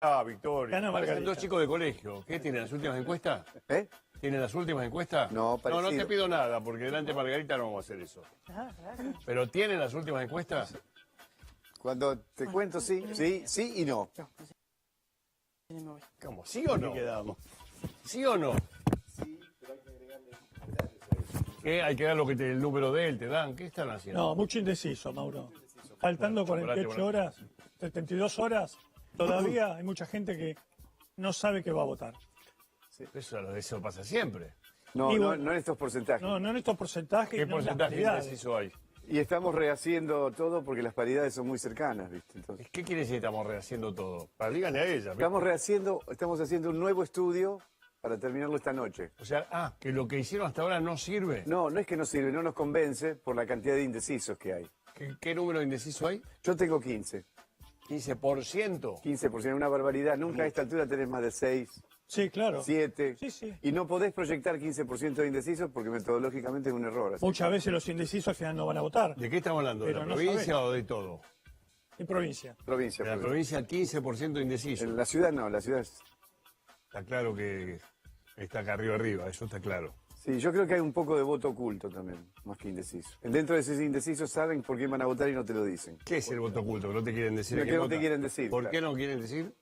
Ah, Victoria. Gana Parecen Margarita. dos chicos de colegio. ¿Qué tienen las últimas encuestas? ¿Eh? ¿Tienen las últimas encuestas? No, No parecido. te pido nada, porque delante de Margarita no vamos a hacer eso. ¿Pero tienen las últimas encuestas? Cuando te cuento sí, sí y no. ¿Cómo? ¿Sí o no? Quedamos. ¿Sí o no? ¿Qué? Hay que dar el número de él, te dan. ¿Qué están haciendo? No, mucho indeciso, Mauro. Faltando 48 horas, 72 horas, todavía hay mucha gente que no sabe que va a votar. Eso pasa siempre. No, Y no, bueno, no en estos porcentajes. No, no en estos porcentajes. ¿Qué no en las porcentaje de paridades. indeciso hay? Y estamos rehaciendo todo porque las paridades son muy cercanas, ¿viste? Entonces, ¿Qué quiere decir que estamos rehaciendo todo? Para díganle a ella. estamos haciendo un nuevo estudio para terminarlo esta noche. O sea, que lo que hicieron hasta ahora no sirve. No, no es que no sirve, no nos convence por la cantidad de indecisos que hay. ¿Qué número de indeciso hay? Yo tengo 15. 15%. 15%, una barbaridad. Nunca a esta altura tenés más de 6, Sí, claro. 7. Sí. Y no podés proyectar 15% de indecisos porque metodológicamente es un error. Así. Muchas veces los indecisos al final no van a votar. ¿De qué estamos hablando? ¿De Pero la no provincia sabés. o de todo? En provincia. Provincia. De la provincia 15% indeciso. En la ciudad no, la ciudad es... Está claro que está acá arriba, eso está claro. Sí, yo creo que hay un poco de voto oculto también, más que indeciso. Dentro de esos indecisos saben por qué van a votar y no te lo dicen. ¿Qué es el voto oculto? Que no te quieren decir. Lo a que quién no te vota. quieren decir, ¿Por claro. qué no quieren decir?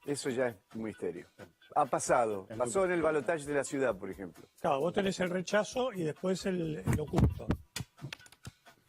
Eso ya es un misterio. Ha pasado. Pasó en el balotaje de la ciudad, por ejemplo. Claro, vos tenés el rechazo y después el oculto.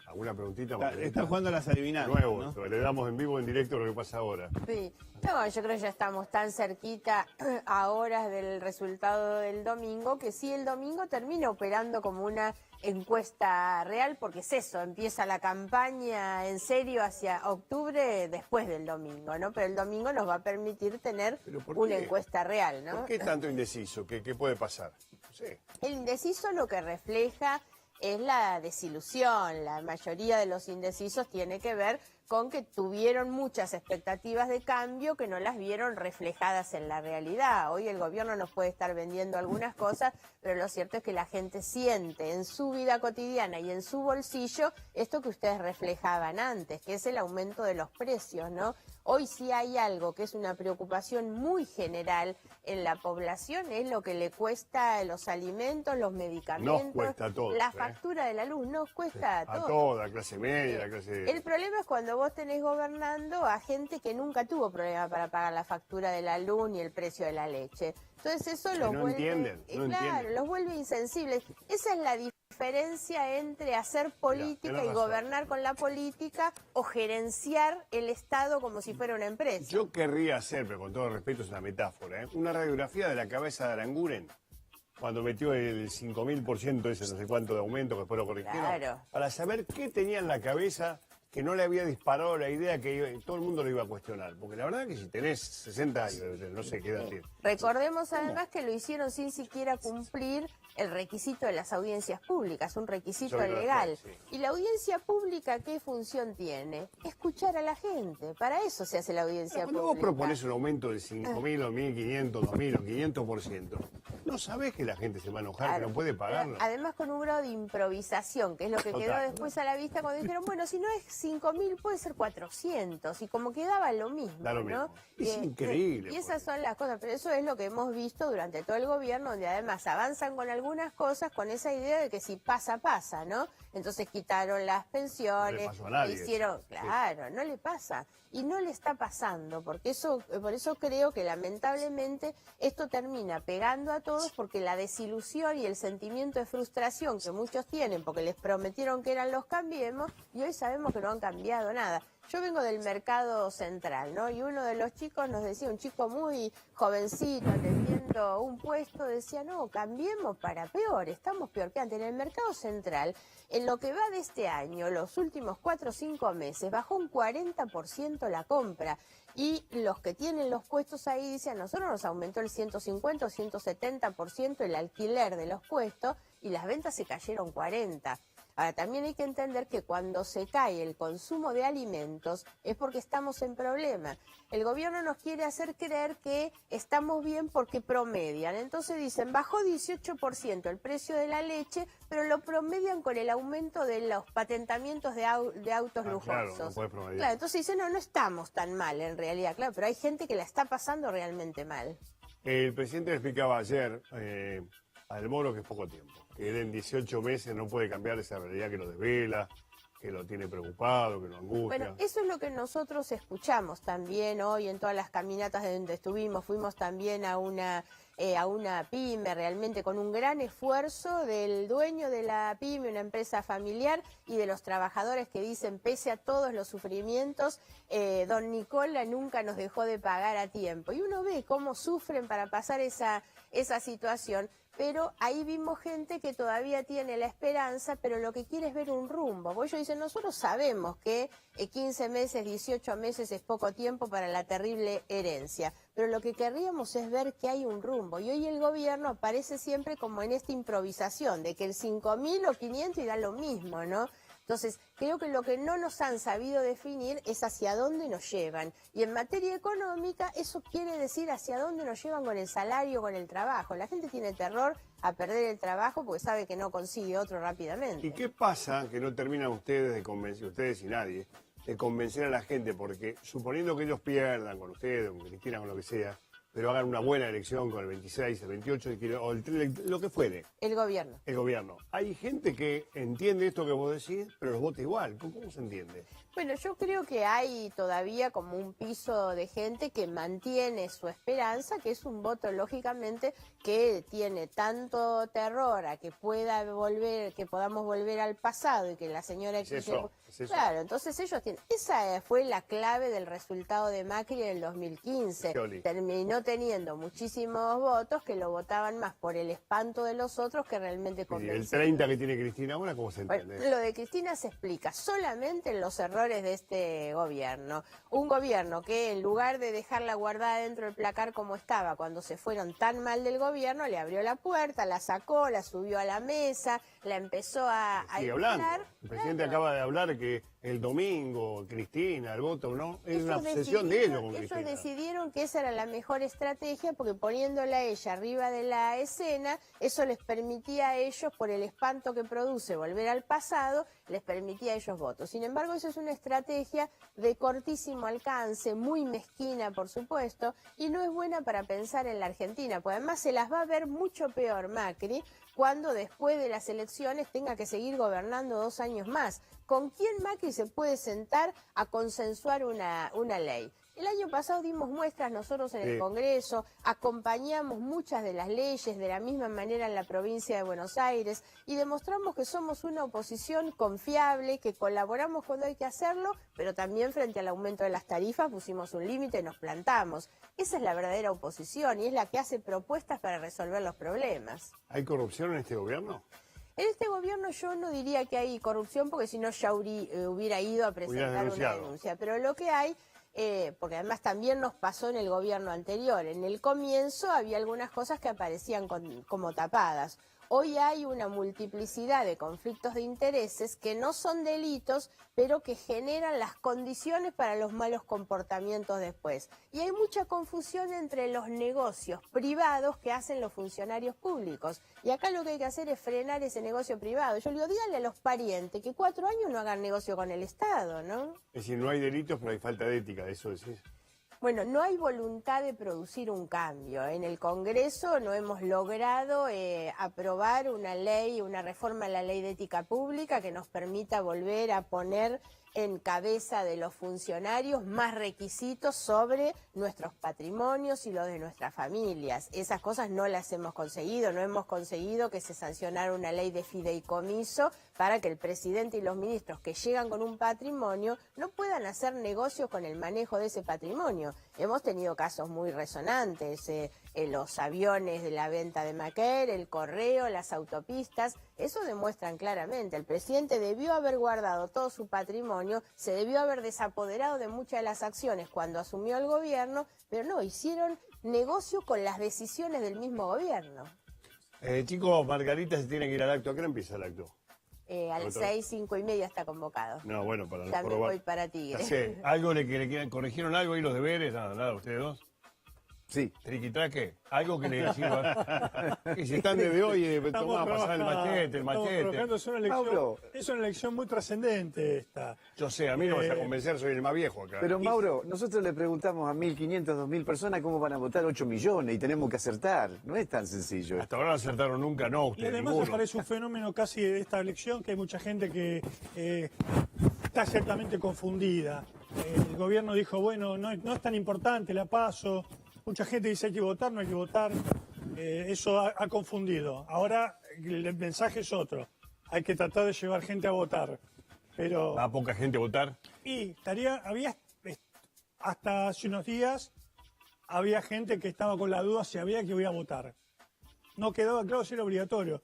¿Alguna preguntita? Margarita? Están jugando a las adivinanzas, Nuevo, ¿no? esto, le damos en vivo, en directo lo que pasa ahora. Sí, no, yo creo que ya estamos tan cerquita a horas del resultado del domingo que sí, el domingo termina operando como una encuesta real, porque es eso, empieza la campaña en serio hacia octubre después del domingo, ¿no? Pero el domingo nos va a permitir tener ¿Pero por una qué? encuesta real, ¿no? ¿Por qué tanto indeciso? ¿Qué puede pasar? No sé. El indeciso lo que refleja es la desilusión. La mayoría de los indecisos tiene que ver con que tuvieron muchas expectativas de cambio que no las vieron reflejadas en la realidad. Hoy el gobierno nos puede estar vendiendo algunas cosas, pero lo cierto es que la gente siente en su vida cotidiana y en su bolsillo esto que ustedes reflejaban antes, que es el aumento de los precios, ¿no? Hoy sí hay algo que es una preocupación muy general en la población, es lo que le cuesta los alimentos, los medicamentos. Nos cuesta a todos, La factura de la luz nos cuesta a A todos. toda, clase media, la clase... El problema es cuando vos tenés gobernando a gente que nunca tuvo problema para pagar la factura de la luz ni el precio de la leche. Entonces eso los no vuelve... entienden, no claro, entienden. los vuelve insensibles. Esa es la diferencia entre hacer política tenés y razón. gobernar con la política o gerenciar el Estado como si fuera una empresa. Yo querría hacer, pero con todo respeto es una metáfora, una radiografía de la cabeza de Aranguren cuando metió el 5.000% ese no sé cuánto de aumento que después lo corrigieron, Claro. para saber qué tenía en la cabeza que no le había disparado la idea que todo el mundo lo iba a cuestionar. Porque la verdad que si tenés 60 años, no sé qué edad tiene. Recordemos además que lo hicieron sin siquiera cumplir el requisito de las audiencias públicas, un requisito Sobre todo, legal. sí. Y la audiencia pública, ¿qué función tiene? Escuchar a la gente. Para eso se hace la audiencia Cuando pública. vos proponés un aumento de 5.000 o 1.500, 2.000 o 500%, no sabés que la gente se va a enojar, Claro. que no puede pagarlo. Además con un grado de improvisación, que es lo que quedó Total. después a la vista cuando dijeron, bueno, si no es 5.000 puede ser 400, y como quedaba lo mismo, Da lo ¿no? mismo. Es increíble, Y esas pues. son las cosas, pero eso es lo que hemos visto durante todo el gobierno, donde además avanzan con algunas cosas con esa idea de que si pasa, pasa, ¿no? Entonces quitaron las pensiones, No le pasó a nadie hicieron, eso. claro, no le pasa. Y no le está pasando, porque por eso creo que lamentablemente esto termina pegando a todos, porque la desilusión y el sentimiento de frustración que muchos tienen, porque les prometieron que eran los cambiemos, y hoy sabemos que no han cambiado nada. Yo vengo del mercado central, ¿no? Y uno de los chicos nos decía, un chico muy jovencito, atendiendo un puesto, decía, no, cambiemos para peor, estamos peor que antes. En el mercado central, en lo que va de este año, los últimos 4 o 5 meses, bajó un 40% la compra. Y los que tienen los puestos ahí dicen, a nosotros nos aumentó el 150 o 170% el alquiler de los puestos y las ventas se cayeron 40%. Ahora, también hay que entender que cuando se cae el consumo de alimentos es porque estamos en problema. El gobierno nos quiere hacer creer que estamos bien porque promedian. Entonces dicen, bajó 18% el precio de la leche, pero lo promedian con el aumento de los patentamientos de autos lujosos. Claro, no puedes promediar. Claro, entonces dicen, no estamos tan mal en realidad, claro, pero hay gente que la está pasando realmente mal. El presidente le explicaba ayer al Moro que es poco tiempo, que él en 18 meses no puede cambiar esa realidad que lo desvela, que lo tiene preocupado, que lo angustia. Bueno, eso es lo que nosotros escuchamos también hoy en todas las caminatas de donde estuvimos. Fuimos también a una pyme realmente con un gran esfuerzo del dueño de la pyme, una empresa familiar, y de los trabajadores que dicen, pese a todos los sufrimientos, don Nicola nunca nos dejó de pagar a tiempo. Y uno ve cómo sufren para pasar esa situación. Pero ahí vimos gente que todavía tiene la esperanza, pero lo que quiere es ver un rumbo. Porque ellos dicen, nosotros sabemos que 15 meses, 18 meses es poco tiempo para la terrible herencia, pero lo que querríamos es ver que hay un rumbo. Y hoy el gobierno aparece siempre como en esta improvisación, de que el 5.000 o 500 y da lo mismo, ¿no? Entonces, creo que lo que no nos han sabido definir es hacia dónde nos llevan. Y en materia económica, eso quiere decir hacia dónde nos llevan con el salario, con el trabajo. La gente tiene terror a perder el trabajo porque sabe que no consigue otro rápidamente. ¿Y qué pasa que no terminan ustedes de convencer, ustedes y nadie, de convencer a la gente? Porque suponiendo que ellos pierdan con ustedes, con Cristina, con lo que sea, pero hagan una buena elección con el 26, el 28, o lo que fuere. El gobierno. El gobierno. Hay gente que entiende esto que vos decís, pero los vota igual. ¿Cómo se entiende? Bueno, yo creo que hay todavía como un piso de gente que mantiene su esperanza, que es un voto lógicamente que tiene tanto terror a que pueda volver, que podamos volver al pasado y que la señora Es eso. Claro, entonces ellos tienen, esa fue la clave del resultado de Macri en el 2015. Terminó teniendo muchísimos votos que lo votaban más por el espanto de los otros que realmente Y convencían. el 30 que tiene Cristina ahora, ¿cómo se entiende? Bueno, lo de Cristina se explica solamente en los errores de este gobierno. Un gobierno que en lugar de dejarla guardada dentro del placar como estaba, cuando se fueron tan mal del gobierno, le abrió la puerta, la sacó, la subió a la mesa, la empezó a Sigue inflar. hablando. El presidente acaba de hablar que el domingo, Cristina, el voto, ¿no? Es una Ellos obsesión de ellos con ellos Cristina. decidieron que esa era la mejor estrategia porque poniéndola a ella arriba de la escena, eso les permitía a ellos, por el espanto que produce volver al pasado, les permitía a ellos votos. Sin embargo, eso es una estrategia de cortísimo alcance, muy mezquina, por supuesto, y no es buena para pensar en la Argentina, porque además se las va a ver mucho peor Macri cuando después de las elecciones tenga que seguir gobernando 2 años más. ¿Con quién Macri se puede sentar a consensuar una ley? El año pasado dimos muestras nosotros en el Congreso, acompañamos muchas de las leyes de la misma manera en la provincia de Buenos Aires y demostramos que somos una oposición confiable, que colaboramos cuando hay que hacerlo, pero también frente al aumento de las tarifas pusimos un límite y nos plantamos. Esa es la verdadera oposición y es la que hace propuestas para resolver los problemas. ¿Hay corrupción en este gobierno? En este gobierno yo no diría que hay corrupción porque si no ya hubiera ido a presentar una denuncia, pero lo que hay... porque además también nos pasó en el gobierno anterior. En el comienzo había algunas cosas que aparecían como tapadas. Hoy hay una multiplicidad de conflictos de intereses que no son delitos, pero que generan las condiciones para los malos comportamientos después. Y hay mucha confusión entre los negocios privados que hacen los funcionarios públicos. Y acá lo que hay que hacer es frenar ese negocio privado. Yo le digo, díganle a los parientes que 4 años no hagan negocio con el Estado, ¿no? Es decir, no hay delitos, pero hay falta de ética, eso decís. Bueno, no hay voluntad de producir un cambio. En el Congreso no hemos logrado aprobar una ley, una reforma a la ley de ética pública que nos permita volver a poner en cabeza de los funcionarios más requisitos sobre nuestros patrimonios y los de nuestras familias. Esas cosas no las hemos conseguido, no hemos conseguido que se sancionara una ley de fideicomiso para que el presidente y los ministros que llegan con un patrimonio no puedan hacer negocios con el manejo de ese patrimonio. Hemos tenido casos muy resonantes, los aviones de la venta de Maquer, el correo, las autopistas, eso demuestran claramente. El presidente debió haber guardado todo su patrimonio, se debió haber desapoderado de muchas de las acciones cuando asumió el gobierno, pero no, hicieron negocio con las decisiones del mismo gobierno. Chicos, Margarita se tiene que ir al acto. ¿A qué hora empieza el acto? A las 6, 5 y media está convocado. No, bueno, para no También probar. voy para Tigre. Ya sé, ¿algo que le quieran? ¿Corrigieron algo ahí los deberes? Nada, ustedes dos. Sí. Triquitraque, algo que le sirva. Y si están desde hoy, toma a pasar el machete, estamos trabajando, Mauro. es una elección muy trascendente esta. Yo sé, a mí no me vas a convencer, soy el más viejo acá. Pero Mauro, nosotros le preguntamos a 1.500, 2.000 personas cómo van a votar 8 millones y tenemos que acertar. No es tan sencillo. Hasta ahora no acertaron nunca, no, Y ustedes, además ninguno. aparece un fenómeno casi de esta elección, que hay mucha gente que está ciertamente confundida. El gobierno dijo, bueno, no es tan importante, la paso. Mucha gente dice hay que votar, no hay que votar. Eso ha confundido. Ahora el mensaje es otro. Hay que tratar de llevar gente a votar. Pero ¿Va poca gente a votar? hasta hace unos días había gente que estaba con la duda si había que ir a votar. No quedaba claro si era obligatorio.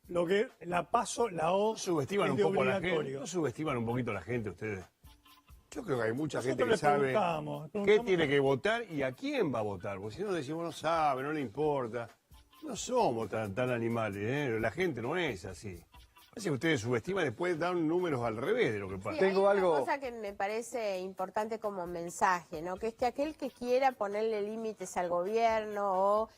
Lo que la PASO, la O, ¿Subestiman es un de poco a la obligatorio. gente? ¿No subestiman un poquito a la gente ustedes? Yo creo que hay mucha Nosotros gente que le sabe preguntamos, qué tiene que votar y a quién va a votar. Porque si no decimos, no sabe, no le importa. No somos tan animales, ¿eh? La gente no es así. Así que ustedes subestiman, después dan números al revés de lo que pasa. Sí, Tengo hay algo- una cosa que me parece importante como mensaje, ¿no? Que es que aquel que quiera ponerle límites al gobierno o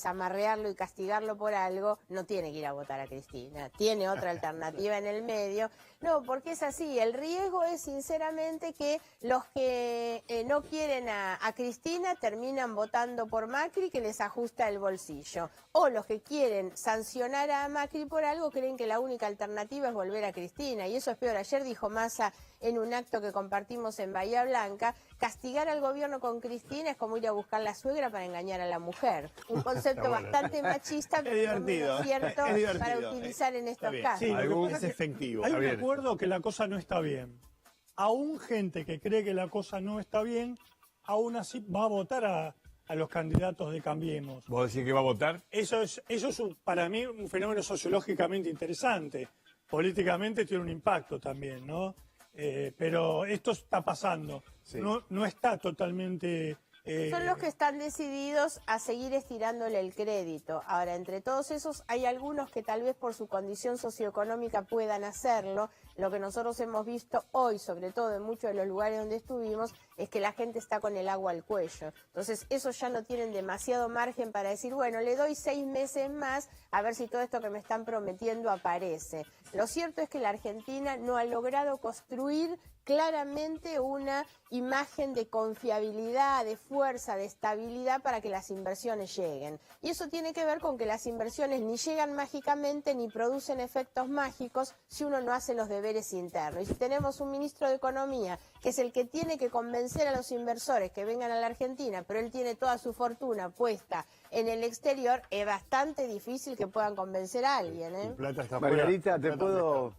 amarrearlo y castigarlo por algo, no tiene que ir a votar a Cristina. Tiene otra alternativa en el medio. No, porque es así. El riesgo es, sinceramente, que los que no quieren a Cristina terminan votando por Macri, que les ajusta el bolsillo. O los que quieren sancionar a Macri por algo creen que la única alternativa es volver a Cristina. Y eso es peor. Ayer dijo Massa en un acto que compartimos en Bahía Blanca, castigar al gobierno con Cristina es como ir a buscar la suegra para engañar a la mujer. Un concepto bastante machista, pero no menos cierto es divertido. para utilizar en estos bien. casos. Sí, lo que Algún- pasa Es es que efectivo. hay un Javier. acuerdo que la cosa no está bien. Aún gente que cree que la cosa no está bien, aún así va a votar a los candidatos de Cambiemos. ¿Vos decís que va a votar? Eso es para mí un fenómeno sociológicamente interesante. Políticamente tiene un impacto también, ¿no? Pero esto está pasando. Sí. No está totalmente... Son los que están decididos a seguir estirándole el crédito. Ahora, entre todos esos, hay algunos que tal vez por su condición socioeconómica puedan hacerlo. Lo que nosotros hemos visto hoy, sobre todo en muchos de los lugares donde estuvimos, es que la gente está con el agua al cuello. Entonces, esos ya no tienen demasiado margen para decir, bueno, le doy 6 meses más a ver si todo esto que me están prometiendo aparece. Lo cierto es que la Argentina no ha logrado construir claramente una imagen de confiabilidad, de fuerza, de estabilidad para que las inversiones lleguen. Y eso tiene que ver con que las inversiones ni llegan mágicamente ni producen efectos mágicos si uno no hace los deberes internos. Y si tenemos un ministro de Economía que es el que tiene que convencer a los inversores que vengan a la Argentina, pero él tiene toda su fortuna puesta en el exterior, es bastante difícil que puedan convencer a alguien, ¿eh? Mi plata está Margarita, fuera. ¿te puedo...?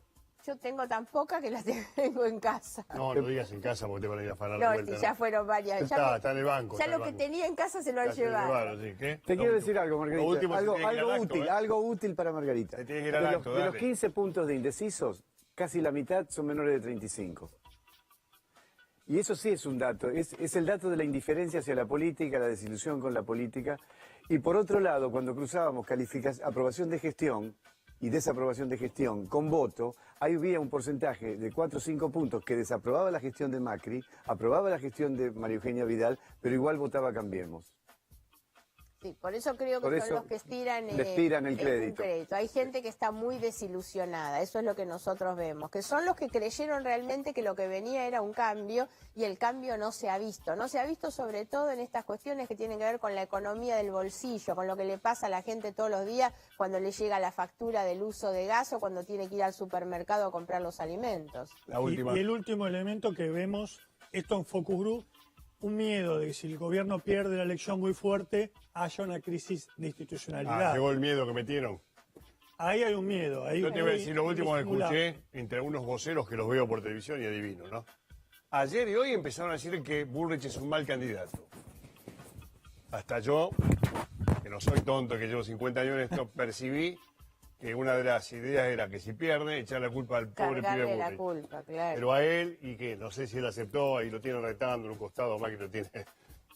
Yo tengo tan poca que la tengo en casa. No, no digas en casa porque te van a ir a afanar No, de vuelta. ya fueron varias. Está en el banco. Ya está en lo el que banco. tenía en casa se lo han Ya se lo llevado. llevaron, sí. ¿Qué? Te Lo quiero último. decir algo, Lo último Margarita. se tiene que ir al acto, ¿eh? Algo útil para Margarita. Se tiene que ir al acto, de los dale. 15 puntos de indecisos, casi la mitad son menores de 35. Y eso sí es un dato, es el dato de la indiferencia hacia la política, la desilusión con la política. Y por otro lado, cuando cruzábamos aprobación de gestión y desaprobación de gestión con voto, ahí había un porcentaje de 4 o 5 puntos que desaprobaba la gestión de Macri, aprobaba la gestión de María Eugenia Vidal, pero igual votaba Cambiemos. Sí, por eso creo que Por son eso los que estiran, le estiran el un crédito. Hay gente que está muy desilusionada, eso es lo que nosotros vemos, que son los que creyeron realmente que lo que venía era un cambio y el cambio no se ha visto. No se ha visto sobre todo en estas cuestiones que tienen que ver con la economía del bolsillo, con lo que le pasa a la gente todos los días cuando le llega la factura del uso de gas o cuando tiene que ir al supermercado a comprar los alimentos. La última. Y el último elemento que vemos, esto en Focus Group, un miedo de que si el gobierno pierde la elección muy fuerte, haya una crisis de institucionalidad. Llegó el miedo que metieron. Ahí hay un miedo. Ahí, Yo te voy a ahí decir lo último que disimulado. escuché entre algunos voceros que los veo por televisión y adivino, ¿no? Ayer y hoy empezaron a decir que Bullrich es un mal candidato. Hasta yo, que no soy tonto, que llevo 50 años en esto, percibí que una de las ideas era que si pierde, echar la culpa al pobre pibe Cargarle la Bullrich. culpa, claro. Pero a él, y que no sé si él aceptó, y lo tiene retando en un costado, más que lo tiene,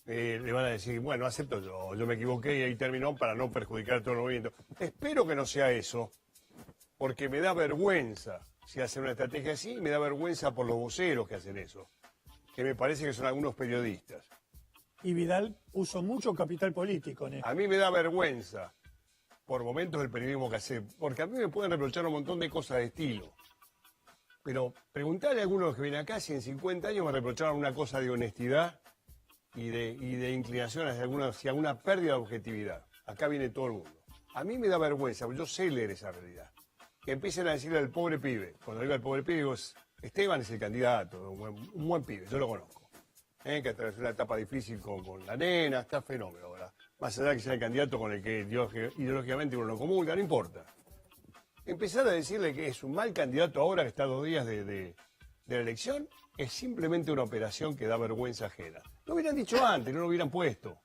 le van a decir, bueno, acepto yo me equivoqué y ahí terminó para no perjudicar todo el movimiento. Espero que no sea eso, porque me da vergüenza si hacen una estrategia así, me da vergüenza por los voceros que hacen eso, que me parece que son algunos periodistas. Y Vidal puso mucho capital político en esto. A mí me da vergüenza por momentos el periodismo que hace, porque a mí me pueden reprochar un montón de cosas de estilo. Pero preguntarle a algunos que vienen acá si en 50 años me reprocharon una cosa de honestidad y de inclinación hacia alguna pérdida de objetividad. Acá viene todo el mundo. A mí me da vergüenza, porque yo sé leer esa realidad. Que empiecen a decirle al pobre pibe, cuando digo al pobre pibe, digo, Esteban es el candidato, un buen pibe, yo lo conozco. Que atravesó una etapa difícil con la nena, está fenómeno, ¿verdad? Más allá de que sea el candidato con el que ideológicamente uno no comulga, no importa. Empezar a decirle que es un mal candidato ahora que está a 2 días de la elección, es simplemente una operación que da vergüenza ajena. Lo hubieran dicho antes, no lo hubieran puesto.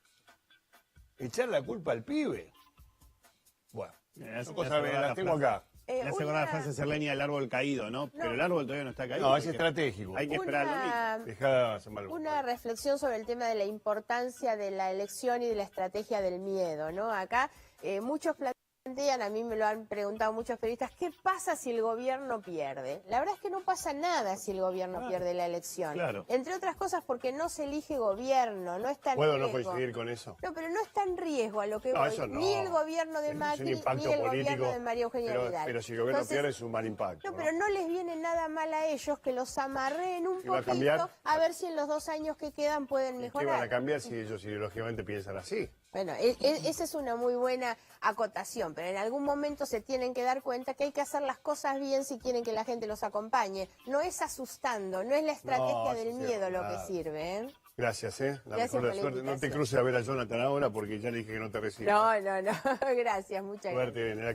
Echar la culpa al pibe. Bueno, son cosas que las tengo acá. Me hace acordar la frase serleña del árbol caído, ¿no? Pero el árbol todavía no está caído. No, es porque estratégico. Hay que esperarlo. Dejá hacer mal. Una reflexión sobre el tema de la importancia de la elección y de la estrategia del miedo, ¿no? Acá muchos plantean, a mí me lo han preguntado muchos periodistas, ¿qué pasa si el gobierno pierde? La verdad es que no pasa nada si el gobierno pierde la elección. Claro. Entre otras cosas porque no se elige gobierno, no está en ¿Puedo no riesgo. coincidir con eso? No, pero no está en riesgo a lo que No, voy. eso no. Ni el gobierno de Es un Macri, ni impacto el político, gobierno de María Eugenia Vidal. pero si el gobierno Entonces, pierde es un mal impacto. no, pero no les viene nada mal a ellos que los amarreen un ¿Y va a poquito cambiar? a ver si en los 2 años que quedan pueden ¿Y qué mejorar. van a cambiar si ellos ideológicamente piensan así? Bueno, esa es una muy buena acotación, pero en algún momento se tienen que dar cuenta que hay que hacer las cosas bien si quieren que la gente los acompañe. No es asustando, no es la estrategia No, del sí, miedo lo que claro. sirve, ¿eh? Gracias, La Gracias mejor de por la suerte. No te invitación. cruces a ver a Jonathan ahora porque ya le dije que no te reciba. No, gracias, muchas gracias. Suerte en el